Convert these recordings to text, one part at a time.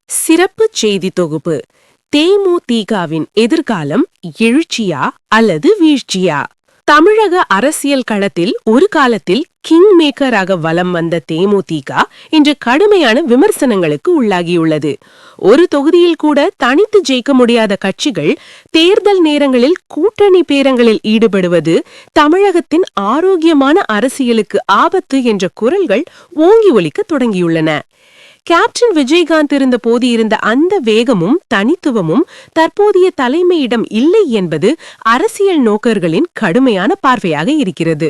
சிறப்பு செய்தி தொகுப்பு. தேமுதிகவின் எதிர்காலம் எழுச்சியா அல்லது வீழ்ச்சியா? தமிழக அரசியல் களத்தில் ஒரு காலத்தில் கிங் மேக்கராக வலம் வந்த தேமுதிக இன்று கடுமையான விமர்சனங்களுக்கு உள்ளாகியுள்ளது. ஒரு தொகுதியில் கூட தனித்து ஜெயிக்க முடியாத கட்சிகள் தேர்தல் நேரங்களில் கூட்டணி பேரங்களில் ஈடுபடுவது தமிழகத்தின் ஆரோக்கியமான அரசியலுக்கு ஆபத்து என்ற குரல்கள் ஓங்கி ஒலிக்க தொடங்கியுள்ளன. கேப்டன் விஜயகாந்த் இருந்த போது இருந்த அந்த வேகமும் தனித்துவமும் தற்போதைய தலைமையிடம் இல்லை என்பது அரசியல் நோக்கர்களின் கடுமையான பார்வையாக இருக்கிறது.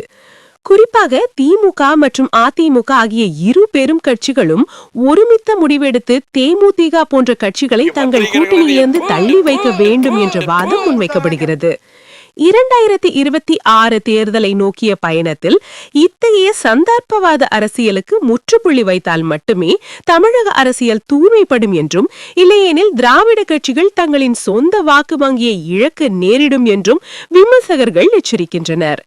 குறிப்பாக திமுக மற்றும் அதிமுக ஆகிய இரு பெரும் கட்சிகளும் ஒருமித்த முடிவெடுத்து தேமுதிக போன்ற கட்சிகளை தங்கள் கூட்டணியிலிருந்து தள்ளி வைக்க வேண்டும் என்ற வாதம் முன்வைக்கப்படுகிறது. 2026 தேர்தலை நோக்கிய பயணத்தில் இத்தகைய சந்தர்ப்பவாத அரசியலுக்கு முற்றுப்புள்ளி வைத்தால் மட்டுமே தமிழக அரசியல் தூய்மைப்படும் என்றும், இல்லையெனில் திராவிட கட்சிகள் தங்களின் சொந்த வாக்கு வங்கியை இழக்க நேரிடும் என்றும் விமர்சகர்கள் எச்சரிக்கின்றனர்.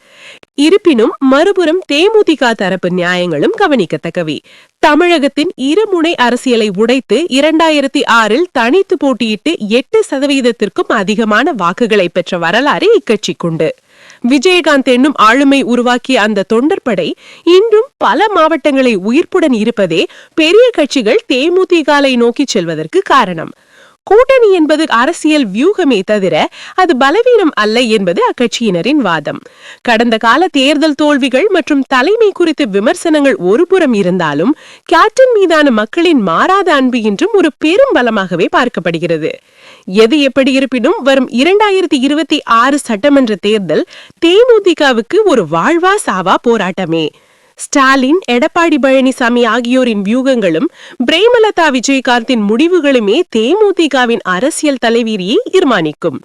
இருப்பினும் மறுபுறம் தேமுதிக தரப்பு நியாயங்களும் கவனிக்கத்தக்கவை. தமிழகத்தின் இருமுனை அரசியலை உடைத்து 2006 தனித்து போட்டியிட்டு 8% அதிகமான வாக்குகளை பெற்ற வரலாறு இக்கட்சிக்குண்டு. விஜயகாந்த் என்னும் ஆளுமை உருவாக்கிய அந்த தொண்டர்படை இன்றும் பல மாவட்டங்களை உயிர்ப்புடன் இருப்பதே பெரிய கட்சிகள் தேமுதிகவை நோக்கி செல்வதற்கு காரணம். கூட்டணி என்பது அரசியல் வியூகமே தவிர அது பலவீனம் அல்ல என்பது அக்கட்சியினரின் வாதம். கடந்த கால தேர்தல் தோல்விகள் மற்றும் தலைமை குறித்த விமர்சனங்கள் ஒருபுறம் இருந்தாலும் கேப்டன் மீதான மக்களின் மாறாத அன்பு இன்றும் ஒரு பெரும் பலமாகவே பார்க்கப்படுகிறது. எது எப்படி இருப்பினும் வரும் 2026 சட்டமன்ற தேர்தல் தேமுதிகவுக்கு ஒரு வாழ்வா சாவா போராட்டமே. ஸ்டாலின், எடப்பாடி பழனிசாமி ஆகியோரின் வியூகங்களும் பிரேமலதா விஜயகாந்தின் முடிவுகளுமே தேமுதிகவின் அரசியல் தலைவீரியை தீர்மானிக்கும்.